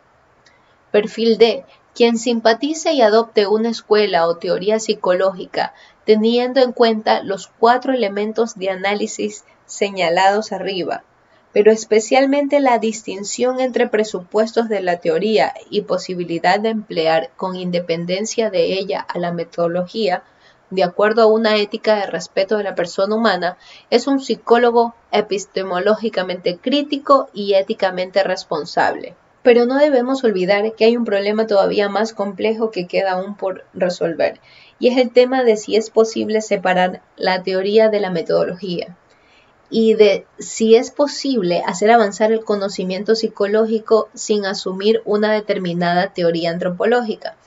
Perfil D. Quien simpatice y adopte una escuela o teoría psicológica teniendo en cuenta los 4 elementos de análisis señalados arriba, pero especialmente la distinción entre presupuestos de la teoría y posibilidad de emplear con independencia de ella a la metodología, de acuerdo a una ética de respeto de la persona humana, es un psicólogo epistemológicamente crítico y éticamente responsable. Pero no debemos olvidar que hay un problema todavía más complejo que queda aún por resolver, y es el tema de si es posible separar la teoría de la metodología, y de si es posible hacer avanzar el conocimiento psicológico sin asumir una determinada teoría antropológica.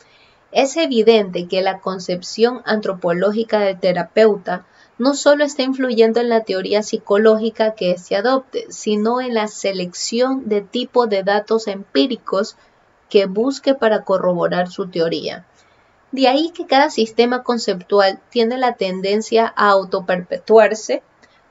Es evidente que la concepción antropológica del terapeuta no solo está influyendo en la teoría psicológica que se adopte, sino en la selección de tipo de datos empíricos que busque para corroborar su teoría. De ahí que cada sistema conceptual tiene la tendencia a autoperpetuarse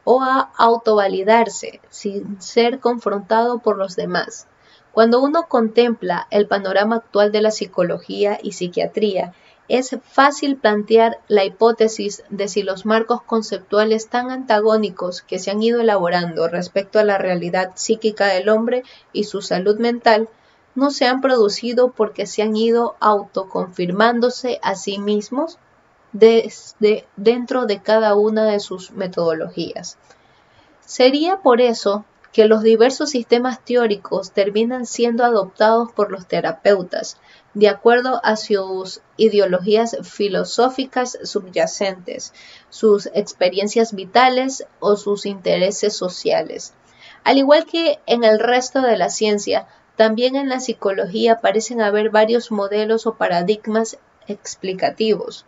o a autovalidarse sin ser confrontado por los demás. Cuando uno contempla el panorama actual de la psicología y psiquiatría, es fácil plantear la hipótesis de si los marcos conceptuales tan antagónicos que se han ido elaborando respecto a la realidad psíquica del hombre y su salud mental no se han producido porque se han ido autoconfirmándose a sí mismos dentro de cada una de sus metodologías. Sería por eso que los diversos sistemas teóricos terminan siendo adoptados por los terapeutas, de acuerdo a sus ideologías filosóficas subyacentes, sus experiencias vitales o sus intereses sociales. Al igual que en el resto de la ciencia, también en la psicología parecen haber varios modelos o paradigmas explicativos,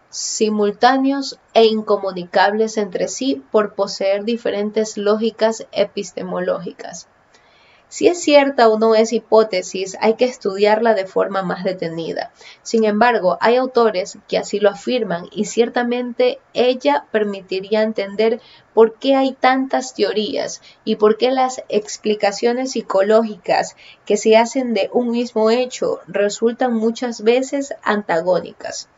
simultáneos e incomunicables entre sí por poseer diferentes lógicas epistemológicas. Si es cierta o no es hipótesis, hay que estudiarla de forma más detenida. Sin embargo, hay autores que así lo afirman y ciertamente ella permitiría entender por qué hay tantas teorías y por qué las explicaciones psicológicas que se hacen de un mismo hecho resultan muchas veces antagónicas.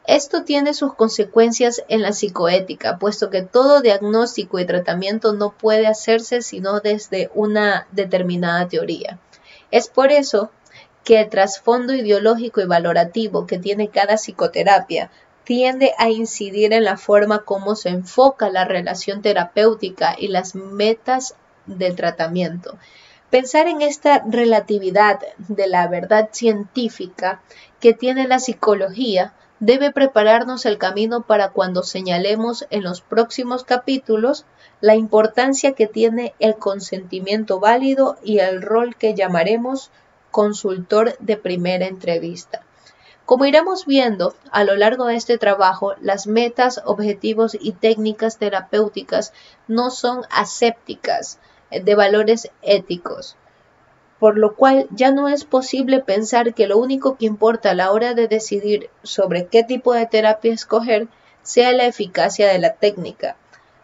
Esto tiene sus consecuencias en la psicoética, puesto que todo diagnóstico y tratamiento no puede hacerse sino desde una determinada teoría. Es por eso que el trasfondo ideológico y valorativo que tiene cada psicoterapia tiende a incidir en la forma como se enfoca la relación terapéutica y las metas del tratamiento. Pensar en esta relatividad de la verdad científica que tiene la psicología debe prepararnos el camino para cuando señalemos en los próximos capítulos la importancia que tiene el consentimiento válido y el rol que llamaremos consultor de primera entrevista. Como iremos viendo a lo largo de este trabajo, las metas, objetivos y técnicas terapéuticas no son asépticas de valores éticos, por lo cual ya no es posible pensar que lo único que importa a la hora de decidir sobre qué tipo de terapia escoger sea la eficacia de la técnica.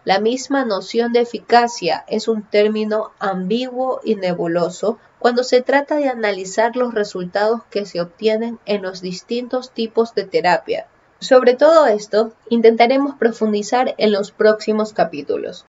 La misma noción de eficacia es un término ambiguo y nebuloso cuando se trata de analizar los resultados que se obtienen en los distintos tipos de terapia. Sobre todo esto, intentaremos profundizar en los próximos capítulos.